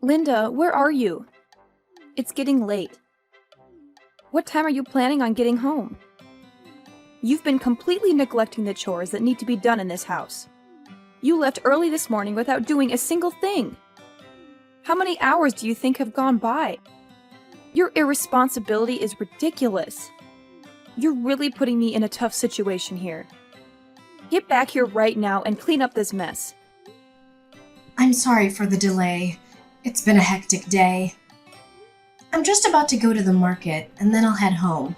Linda, where are you? It's getting late. What time are you planning on getting home? You've been completely neglecting the chores that need to be done in this house. You left early this morning without doing a single thing. How many hours do you think have gone by? Your irresponsibility is ridiculous. You're really putting me in a tough situation here. Get back here right now and clean up this mess. I'm sorry for the delay. It's been a hectic day. I'm just about to go to the market, and then I'll head home.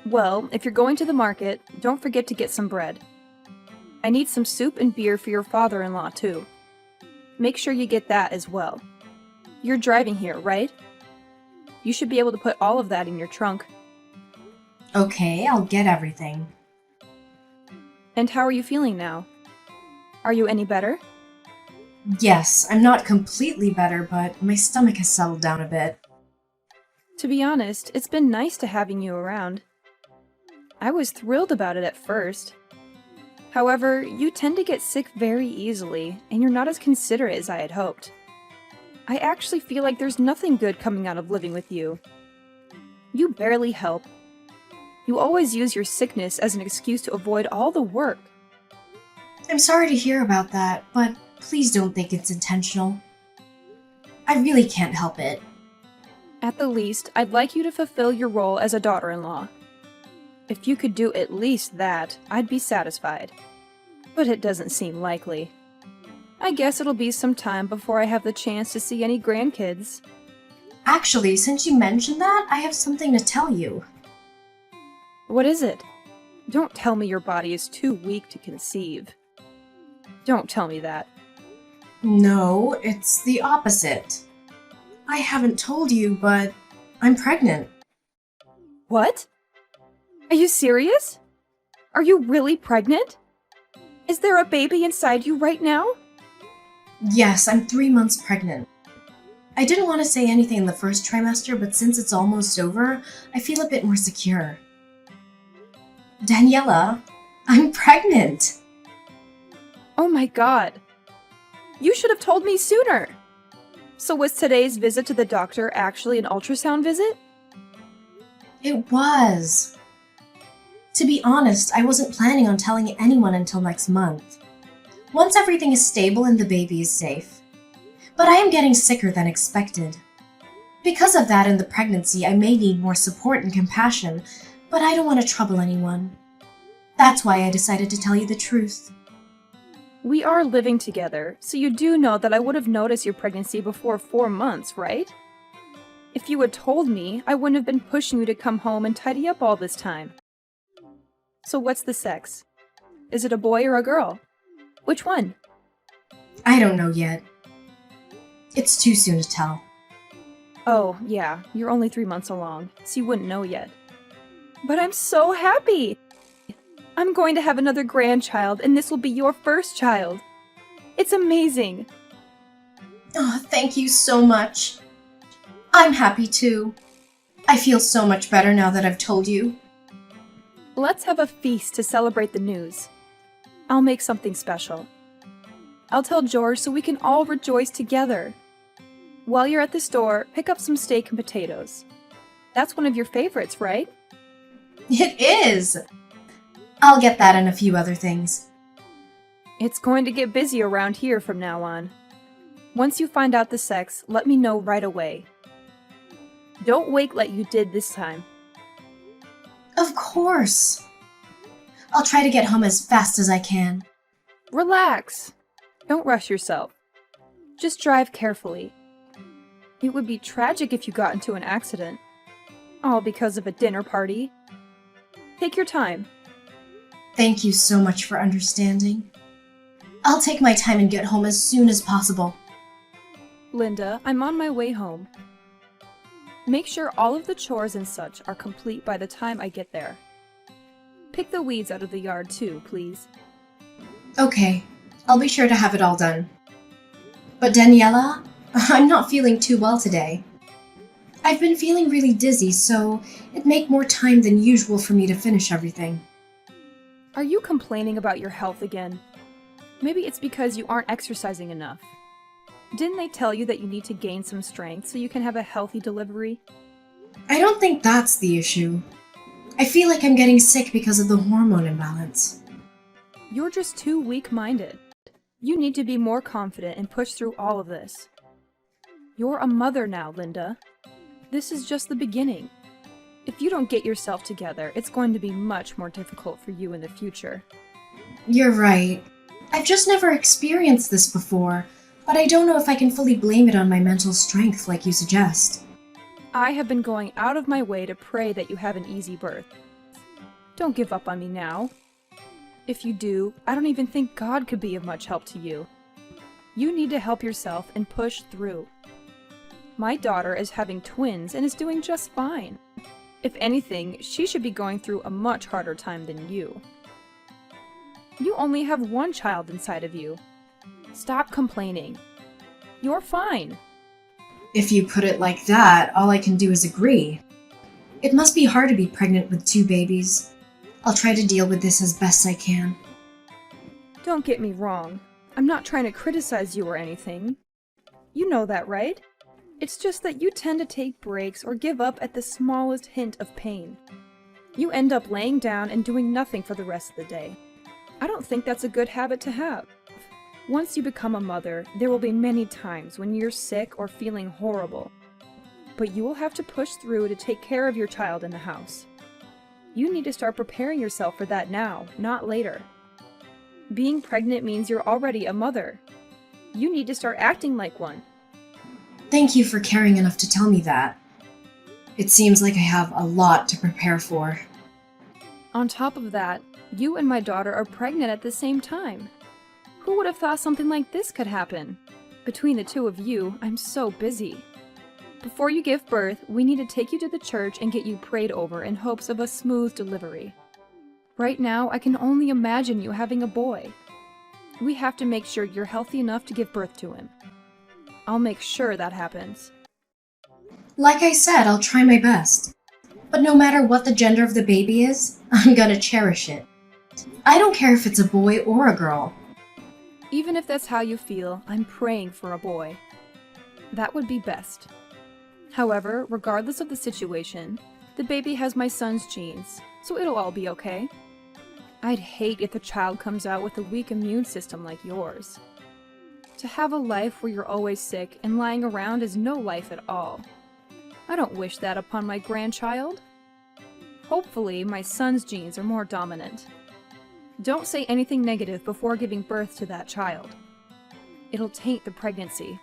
Well, if you're going to the market, don't forget to get some bread. I need some soup and beer for your father-in-law, too. Make sure you get that as well. You're driving here, right? You should be able to put all of that in your trunk. Okay, I'll get everything. And how are you feeling now? Are you any better? Yes, I'm not completely better, but my stomach has settled down a bit. To be honest, it's been nice to having you around. I was thrilled about it at first. However, you tend to get sick very easily, and you're not as considerate as I had hoped. I actually feel like there's nothing good coming out of living with you. You barely help. You always use your sickness as an excuse to avoid all the work. I'm sorry to hear about that, but please don't think it's intentional. I really can't help it. At the least, I'd like you to fulfill your role as a daughter-in-law. If you could do at least that, I'd be satisfied. But it doesn't seem likely. I guess it'll be some time before I have the chance to see any grandkids. Actually, since you mentioned that, I have something to tell you. What is it? Don't tell me your body is too weak to conceive. Don't tell me that. No, it's the opposite. I haven't told you, but I'm pregnant. What? Are you serious? Are you really pregnant? Is there a baby inside you right now? Yes, I'm 3 months pregnant. I didn't want to say anything in the first trimester, but since it's almost over, I feel a bit more secure. Daniela, I'm pregnant! Oh my god. You should have told me sooner. So was today's visit to the doctor actually an ultrasound visit? It was. To be honest, I wasn't planning on telling anyone until next month. Once everything is stable and the baby is safe. But I am getting sicker than expected. Because of that and the pregnancy, I may need more support and compassion, but I don't want to trouble anyone. That's why I decided to tell you the truth. We are living together, so you do know that I would have noticed your pregnancy before 4 months, right? If you had told me, I wouldn't have been pushing you to come home and tidy up all this time. So what's the sex? Is it a boy or a girl? Which one? I don't know yet. It's too soon to tell. Oh, yeah, you're only 3 months along, so you wouldn't know yet. But I'm so happy! I'm going to have another grandchild, and this will be your first child. It's amazing! Oh, thank you so much. I'm happy too. I feel so much better now that I've told you. Let's have a feast to celebrate the news. I'll make something special. I'll tell George so we can all rejoice together. While you're at the store, pick up some steak and potatoes. That's one of your favorites, right? It is! I'll get that and a few other things. It's going to get busy around here from now on. Once you find out the sex, let me know right away. Don't wait like you did this time. Of course. I'll try to get home as fast as I can. Relax. Don't rush yourself. Just drive carefully. It would be tragic if you got into an accident. All because of a dinner party. Take your time. Thank you so much for understanding. I'll take my time and get home as soon as possible. Linda, I'm on my way home. Make sure all of the chores and such are complete by the time I get there. Pick the weeds out of the yard too, please. Okay, I'll be sure to have it all done. But Daniela, I'm not feeling too well today. I've been feeling really dizzy, so it'd make more time than usual for me to finish everything. Are you complaining about your health again? Maybe it's because you aren't exercising enough. Didn't they tell you that you need to gain some strength so you can have a healthy delivery? I don't think that's the issue. I feel like I'm getting sick because of the hormone imbalance. You're just too weak-minded. You need to be more confident and push through all of this. You're a mother now, Linda. This is just the beginning. If you don't get yourself together, it's going to be much more difficult for you in the future. You're right. I've just never experienced this before, but I don't know if I can fully blame it on my mental strength like you suggest. I have been going out of my way to pray that you have an easy birth. Don't give up on me now. If you do, I don't even think God could be of much help to you. You need to help yourself and push through. My daughter is having twins and is doing just fine. If anything, she should be going through a much harder time than you. You only have one child inside of you. Stop complaining. You're fine. If you put it like that, all I can do is agree. It must be hard to be pregnant with 2 babies. I'll try to deal with this as best I can. Don't get me wrong. I'm not trying to criticize you or anything. You know that, right? It's just that you tend to take breaks or give up at the smallest hint of pain. You end up laying down and doing nothing for the rest of the day. I don't think that's a good habit to have. Once you become a mother, there will be many times when you're sick or feeling horrible. But you will have to push through to take care of your child in the house. You need to start preparing yourself for that now, not later. Being pregnant means you're already a mother. You need to start acting like one. Thank you for caring enough to tell me that. It seems like I have a lot to prepare for. On top of that, you and my daughter are pregnant at the same time. Who would have thought something like this could happen? Between the two of you, I'm so busy. Before you give birth, we need to take you to the church and get you prayed over in hopes of a smooth delivery. Right now, I can only imagine you having a boy. We have to make sure you're healthy enough to give birth to him. I'll make sure that happens. Like I said, I'll try my best. But no matter what the gender of the baby is, I'm gonna cherish it. I don't care if it's a boy or a girl. Even if that's how you feel, I'm praying for a boy. That would be best. However, regardless of the situation, the baby has my son's genes, so it'll all be okay. I'd hate if the child comes out with a weak immune system like yours. To have a life where you're always sick and lying around is no life at all. I don't wish that upon my grandchild. Hopefully, my son's genes are more dominant. Don't say anything negative before giving birth to that child. It'll taint the pregnancy.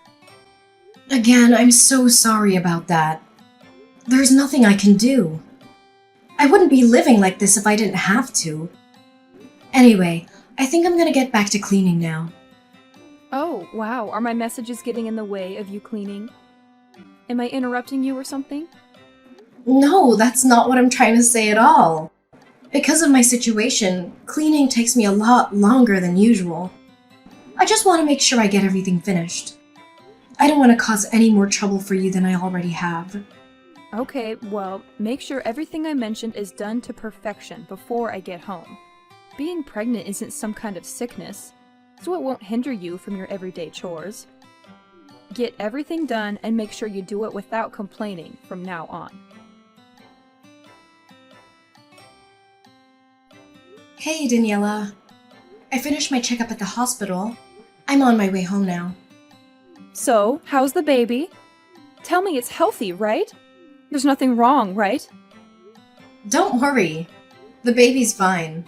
Again, I'm so sorry about that. There's nothing I can do. I wouldn't be living like this if I didn't have to. Anyway, I think I'm gonna get back to cleaning now. Oh, wow, are my messages getting in the way of you cleaning? Am I interrupting you or something? No, that's not what I'm trying to say at all. Because of my situation, cleaning takes me a lot longer than usual. I just want to make sure I get everything finished. I don't want to cause any more trouble for you than I already have. Okay, well, make sure everything I mentioned is done to perfection before I get home. Being pregnant isn't some kind of sickness, so it won't hinder you from your everyday chores. Get everything done and make sure you do it without complaining from now on. Hey, Daniela. I finished my checkup at the hospital. I'm on my way home now. So, how's the baby? Tell me it's healthy, right? There's nothing wrong, right? Don't worry. The baby's fine.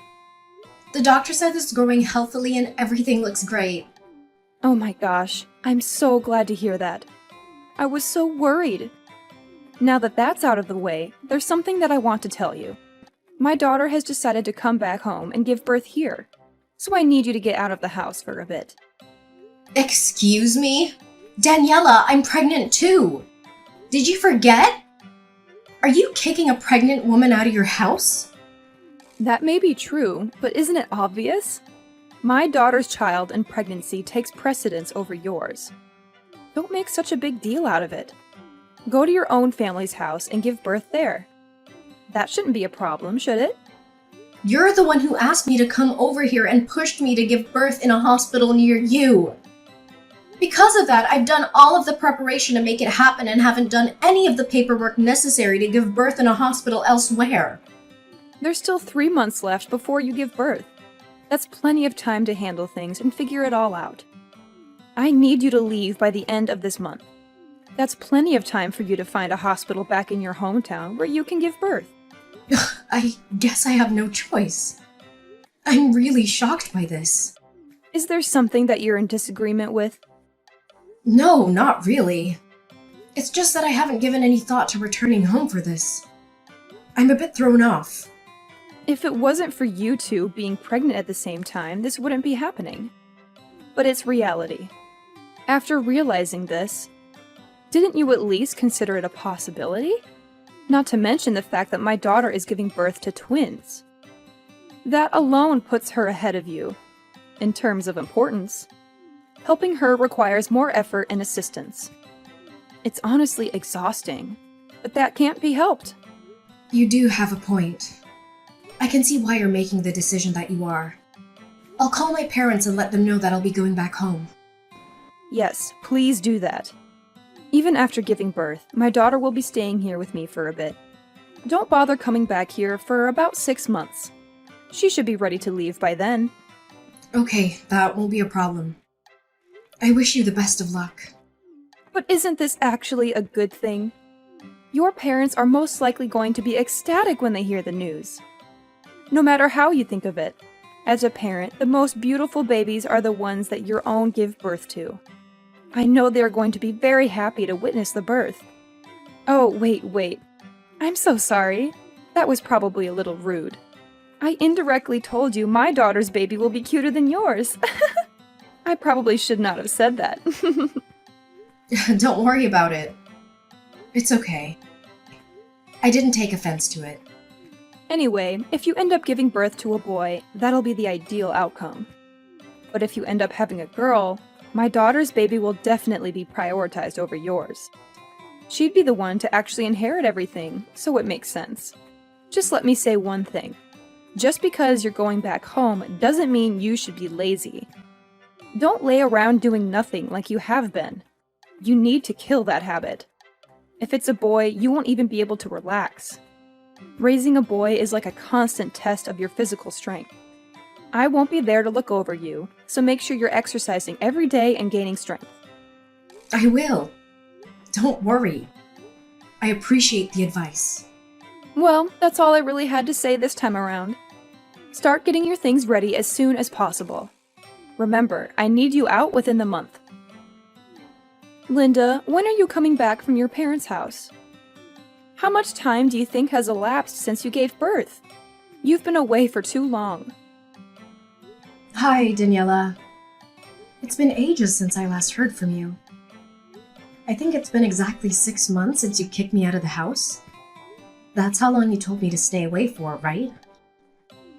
The doctor said it's growing healthily and everything looks great. Oh my gosh, I'm so glad to hear that. I was so worried. Now that that's out of the way, there's something that I want to tell you. My daughter has decided to come back home and give birth here, so I need you to get out of the house for a bit. Excuse me? Daniela, I'm pregnant too. Did you forget? Are you kicking a pregnant woman out of your house? That may be true, but isn't it obvious? My daughter's child and pregnancy takes precedence over yours. Don't make such a big deal out of it. Go to your own family's house and give birth there. That shouldn't be a problem, should it? You're the one who asked me to come over here and pushed me to give birth in a hospital near you. Because of that, I've done all of the preparation to make it happen and haven't done any of the paperwork necessary to give birth in a hospital elsewhere. There's still 3 months left before you give birth. That's plenty of time to handle things and figure it all out. I need you to leave by the end of this month. That's plenty of time for you to find a hospital back in your hometown where you can give birth. I guess I have no choice. I'm really shocked by this. Is there something that you're in disagreement with? No, not really. It's just that I haven't given any thought to returning home for this. I'm a bit thrown off. If it wasn't for you two being pregnant at the same time, this wouldn't be happening. But it's reality. After realizing this, didn't you at least consider it a possibility? Not to mention the fact that my daughter is giving birth to twins. That alone puts her ahead of you, in terms of importance. Helping her requires more effort and assistance. It's honestly exhausting, but that can't be helped. You do have a point. I can see why you're making the decision that you are. I'll call my parents and let them know that I'll be going back home. Yes, please do that. Even after giving birth, my daughter will be staying here with me for a bit. Don't bother coming back here for about 6 months. She should be ready to leave by then. Okay, that won't be a problem. I wish you the best of luck. But isn't this actually a good thing? Your parents are most likely going to be ecstatic when they hear the news. No matter how you think of it, as a parent, the most beautiful babies are the ones that your own give birth to. I know they're going to be very happy to witness the birth. Oh, wait. I'm so sorry. That was probably a little rude. I indirectly told you my daughter's baby will be cuter than yours. I probably should not have said that. Don't worry about it. It's okay. I didn't take offense to it. Anyway, if you end up giving birth to a boy, that'll be the ideal outcome. But if you end up having a girl, my daughter's baby will definitely be prioritized over yours. She'd be the one to actually inherit everything, so it makes sense. Just let me say one thing. Just because you're going back home doesn't mean you should be lazy. Don't lay around doing nothing like you have been. You need to kill that habit. If it's a boy, you won't even be able to relax. Raising a boy is like a constant test of your physical strength. I won't be there to look over you, so make sure you're exercising every day and gaining strength. I will. Don't worry. I appreciate the advice. Well, that's all I really had to say this time around. Start getting your things ready as soon as possible. Remember, I need you out within the month. Linda, when are you coming back from your parents' house? How much time do you think has elapsed since you gave birth? You've been away for too long. Hi, Daniela. It's been ages since I last heard from you. I think it's been exactly 6 months since you kicked me out of the house. That's how long you told me to stay away for, right?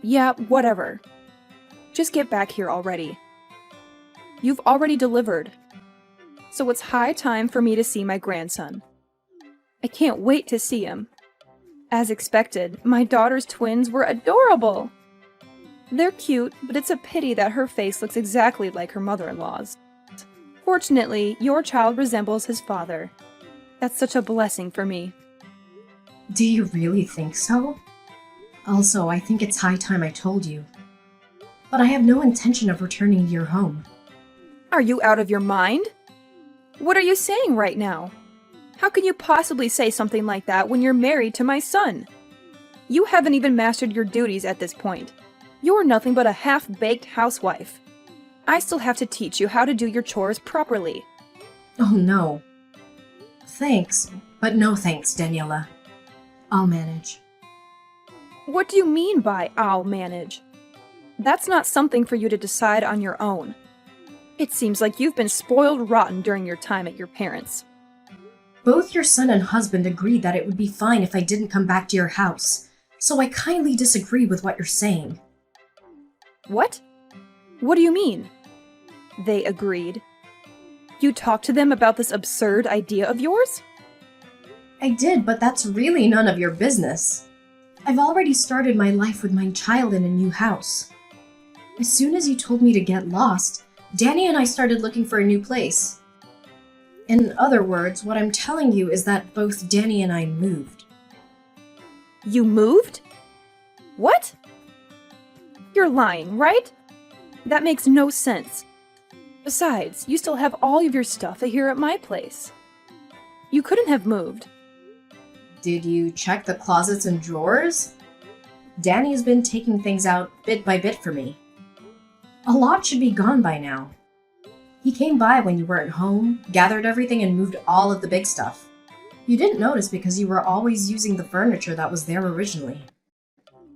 Yeah, whatever. Just get back here already. You've already delivered. So it's high time for me to see my grandson. I can't wait to see him. As expected, my daughter's twins were adorable. They're cute, but it's a pity that her face looks exactly like her mother-in-law's. Fortunately, your child resembles his father. That's such a blessing for me. Do you really think so? Also, I think it's high time I told you. But I have no intention of returning to your home. Are you out of your mind? What are you saying right now? How can you possibly say something like that when you're married to my son? You haven't even mastered your duties at this point. You're nothing but a half-baked housewife. I still have to teach you how to do your chores properly. Oh no. Thanks, but no thanks, Daniela. I'll manage. What do you mean by I'll manage? That's not something for you to decide on your own. It seems like you've been spoiled rotten during your time at your parents'. Both your son and husband agreed that it would be fine if I didn't come back to your house, so I kindly disagree with what you're saying. What? What do you mean? They agreed. You talked to them about this absurd idea of yours? I did, but that's really none of your business. I've already started my life with my child in a new house. As soon as you told me to get lost, Danny and I started looking for a new place. In other words, what I'm telling you is that both Danny and I moved. You moved? What? You're lying, right? That makes no sense. Besides, you still have all of your stuff here at my place. You couldn't have moved. Did you check the closets and drawers? Danny's been taking things out bit by bit for me. A lot should be gone by now. He came by when you weren't home, gathered everything, and moved all of the big stuff. You didn't notice because you were always using the furniture that was there originally.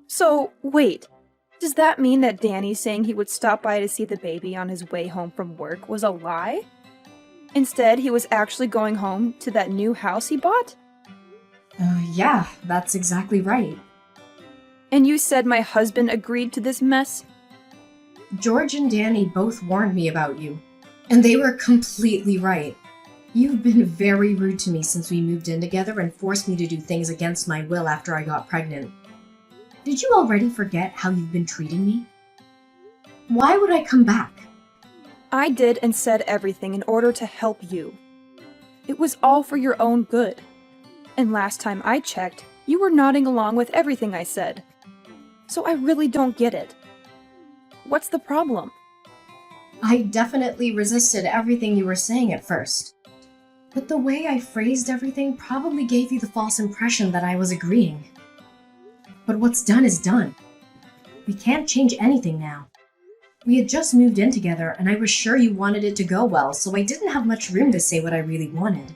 So, wait. Does that mean that Danny saying he would stop by to see the baby on his way home from work was a lie? Instead, he was actually going home to that new house he bought? Yeah, that's exactly right. And you said my husband agreed to this mess? George and Danny both warned me about you, and they were completely right. You've been very rude to me since we moved in together and forced me to do things against my will after I got pregnant. Did you already forget how you've been treating me? Why would I come back? I did and said everything in order to help you. It was all for your own good. And last time I checked, you were nodding along with everything I said. So I really don't get it. What's the problem? I definitely resisted everything you were saying at first. But the way I phrased everything probably gave you the false impression that I was agreeing. But what's done is done. We can't change anything now. We had just moved in together, and I was sure you wanted it to go well, so I didn't have much room to say what I really wanted.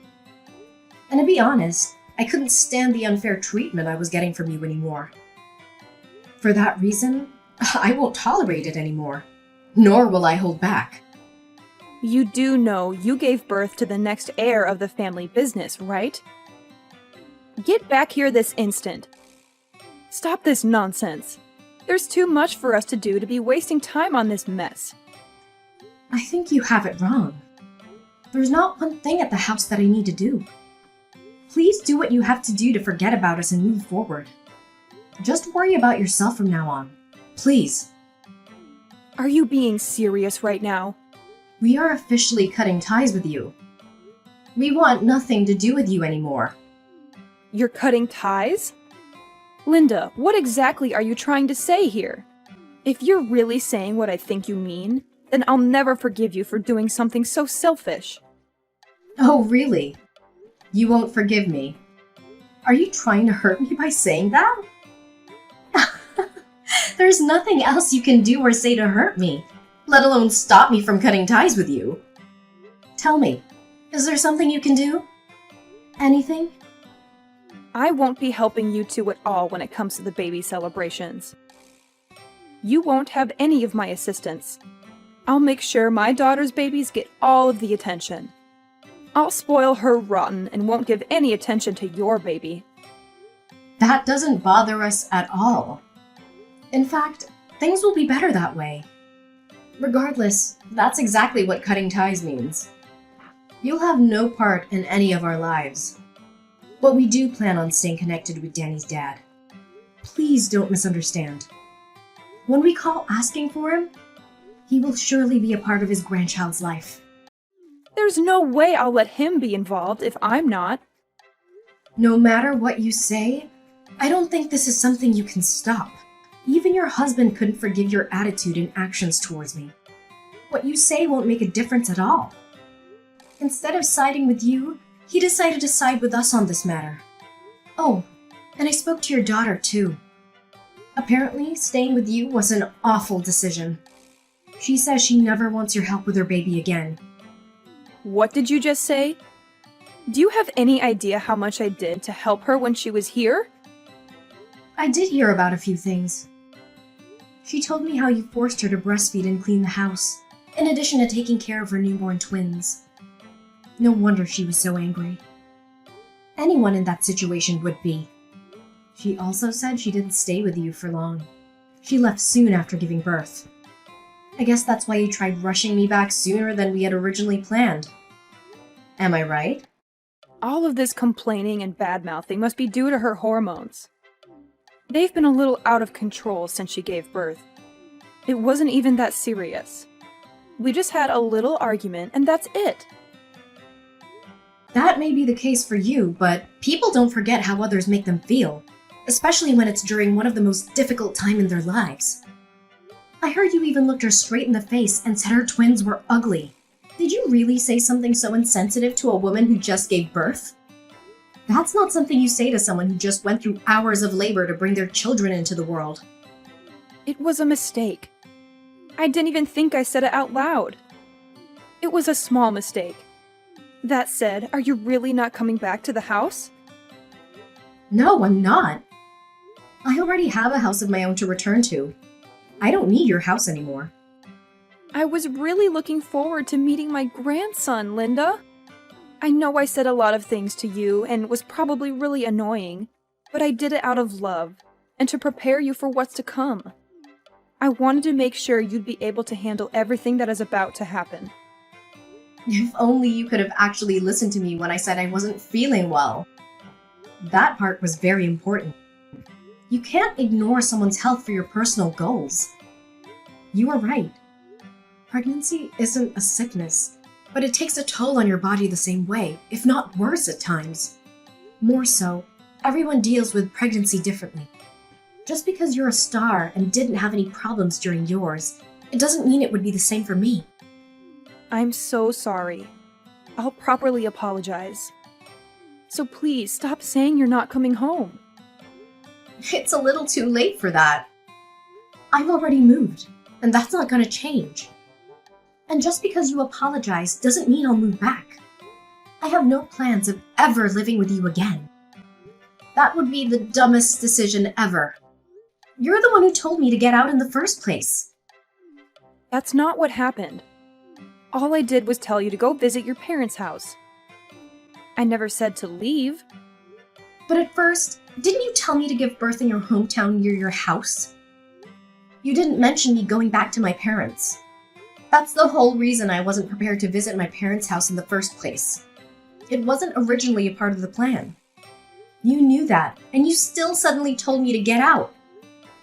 And to be honest, I couldn't stand the unfair treatment I was getting from you anymore. For that reason, I won't tolerate it anymore. Nor will I hold back. You do know you gave birth to the next heir of the family business, right? Get back here this instant. Stop this nonsense. There's too much for us to do to be wasting time on this mess. I think you have it wrong. There's not one thing at the house that I need to do. Please do what you have to do to forget about us and move forward. Just worry about yourself from now on. Please. Are you being serious right now? We are officially cutting ties with you. We want nothing to do with you anymore. You're cutting ties? Linda, what exactly are you trying to say here? If you're really saying what I think you mean, then I'll never forgive you for doing something so selfish. Oh, really? You won't forgive me? Are you trying to hurt me by saying that? There's nothing else you can do or say to hurt me, let alone stop me from cutting ties with you. Tell me, is there something you can do? Anything? I won't be helping you two at all when it comes to the baby celebrations. You won't have any of my assistance. I'll make sure my daughter's babies get all of the attention. I'll spoil her rotten and won't give any attention to your baby. That doesn't bother us at all. In fact, things will be better that way. Regardless, that's exactly what cutting ties means. You'll have no part in any of our lives. But we do plan on staying connected with Danny's dad. Please don't misunderstand. When we call asking for him, he will surely be a part of his grandchild's life. There's no way I'll let him be involved if I'm not. No matter what you say, I don't think this is something you can stop. Even your husband couldn't forgive your attitude and actions towards me. What you say won't make a difference at all. Instead of siding with you, he decided to side with us on this matter. Oh, and I spoke to your daughter too. Apparently, staying with you was an awful decision. She says she never wants your help with her baby again. What did you just say? Do you have any idea how much I did to help her when she was here? I did hear about a few things. She told me how you forced her to breastfeed and clean the house, in addition to taking care of her newborn twins. No wonder she was so angry. Anyone in that situation would be. She also said she didn't stay with you for long. She left soon after giving birth. I guess that's why you tried rushing me back sooner than we had originally planned. Am I right? All of this complaining and bad-mouthing must be due to her hormones. They've been a little out of control since she gave birth. It wasn't even that serious. We just had a little argument, and that's it. That may be the case for you, but people don't forget how others make them feel, especially when it's during one of the most difficult time in their lives. I heard you even looked her straight in the face and said her twins were ugly. Did you really say something so insensitive to a woman who just gave birth? That's not something you say to someone who just went through hours of labor to bring their children into the world. It was a mistake. I didn't even think I said it out loud. It was a small mistake. That said, are you really not coming back to the house? No, I'm not. I already have a house of my own to return to. I don't need your house anymore. I was really looking forward to meeting my grandson, Linda. I know I said a lot of things to you and was probably really annoying, but I did it out of love and to prepare you for what's to come. I wanted to make sure you'd be able to handle everything that is about to happen. If only you could have actually listened to me when I said I wasn't feeling well. That part was very important. You can't ignore someone's health for your personal goals. You are right. Pregnancy isn't a sickness, but it takes a toll on your body the same way, if not worse at times. More so, everyone deals with pregnancy differently. Just because you're a star and didn't have any problems during yours, it doesn't mean it would be the same for me. I'm so sorry. I'll properly apologize. So please stop saying you're not coming home. It's a little too late for that. I've already moved, and that's not going to change. And just because you apologize doesn't mean I'll move back. I have no plans of ever living with you again. That would be the dumbest decision ever. You're the one who told me to get out in the first place. That's not what happened. All I did was tell you to go visit your parents' house. I never said to leave. But at first, didn't you tell me to give birth in your hometown near your house? You didn't mention me going back to my parents. That's the whole reason I wasn't prepared to visit my parents' house in the first place. It wasn't originally a part of the plan. You knew that, and you still suddenly told me to get out.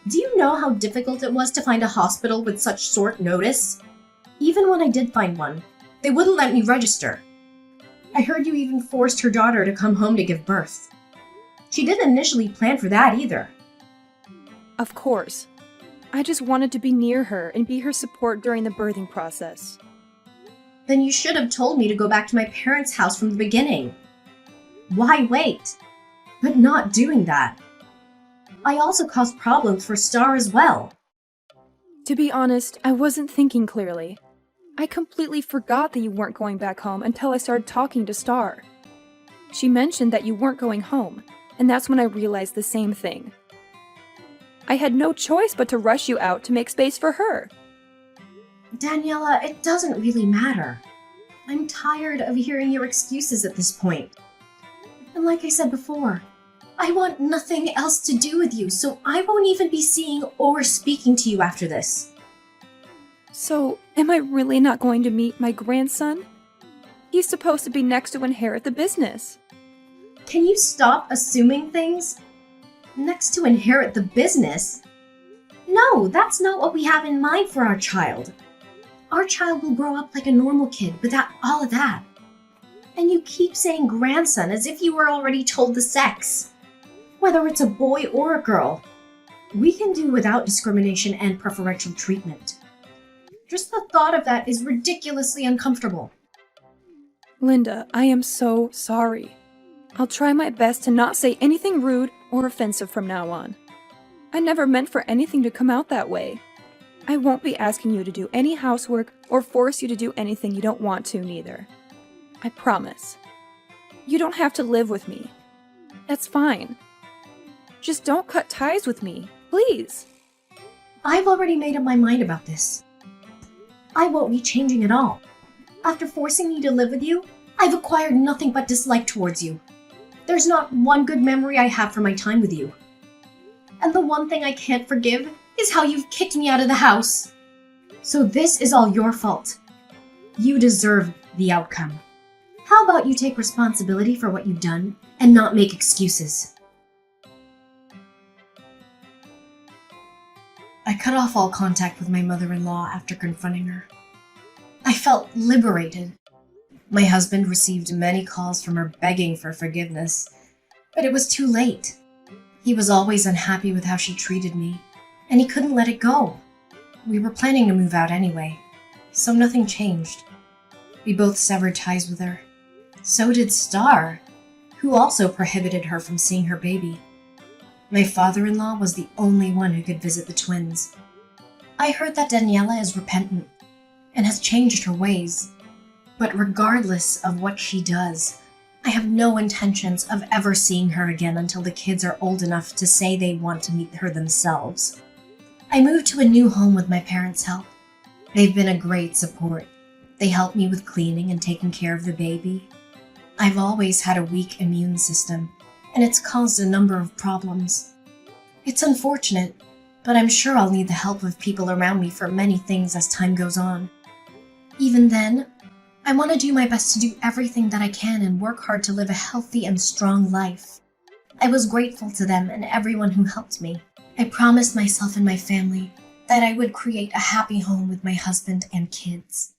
Do you know how difficult it was to find a hospital with such short notice? Even when I did find one, they wouldn't let me register. I heard you even forced her daughter to come home to give birth. She didn't initially plan for that either. Of course. I just wanted to be near her and be her support during the birthing process. Then you should have told me to go back to my parents' house from the beginning. Why wait? But not doing that. I also caused problems for Star as well. To be honest, I wasn't thinking clearly. I completely forgot that you weren't going back home until I started talking to Star. She mentioned that you weren't going home, and that's when I realized the same thing. I had no choice but to rush you out to make space for her. Daniela, it doesn't really matter. I'm tired of hearing your excuses at this point. And like I said before, I want nothing else to do with you, so I won't even be seeing or speaking to you after this. So, am I really not going to meet my grandson? He's supposed to be next to inherit the business. Can you stop assuming things? Next to inherit the business? No, that's not what we have in mind for our child. Our child will grow up like a normal kid without all of that. And you keep saying grandson as if you were already told the sex. Whether it's a boy or a girl, we can do without discrimination and preferential treatment. Just the thought of that is ridiculously uncomfortable. Linda, I am so sorry. I'll try my best to not say anything rude or offensive from now on. I never meant for anything to come out that way. I won't be asking you to do any housework or force you to do anything you don't want to, neither. I promise. You don't have to live with me. That's fine. Just don't cut ties with me, please. I've already made up my mind about this. I won't be changing at all. After forcing me to live with you, I've acquired nothing but dislike towards you. There's not one good memory I have from my time with you. And the one thing I can't forgive is how you've kicked me out of the house. So this is all your fault. You deserve the outcome. How about you take responsibility for what you've done and not make excuses? I cut off all contact with my mother-in-law after confronting her. I felt liberated. My husband received many calls from her begging for forgiveness, but it was too late. He was always unhappy with how she treated me, and he couldn't let it go. We were planning to move out anyway, so nothing changed. We both severed ties with her. So did Star, who also prohibited her from seeing her baby. My father-in-law was the only one who could visit the twins. I heard that Daniela is repentant and has changed her ways. But regardless of what she does, I have no intentions of ever seeing her again until the kids are old enough to say they want to meet her themselves. I moved to a new home with my parents' help. They've been a great support. They help me with cleaning and taking care of the baby. I've always had a weak immune system, and it's caused a number of problems. It's unfortunate, but I'm sure I'll need the help of people around me for many things as time goes on. Even then, I want to do my best to do everything that I can and work hard to live a healthy and strong life. I was grateful to them and everyone who helped me. I promised myself and my family that I would create a happy home with my husband and kids.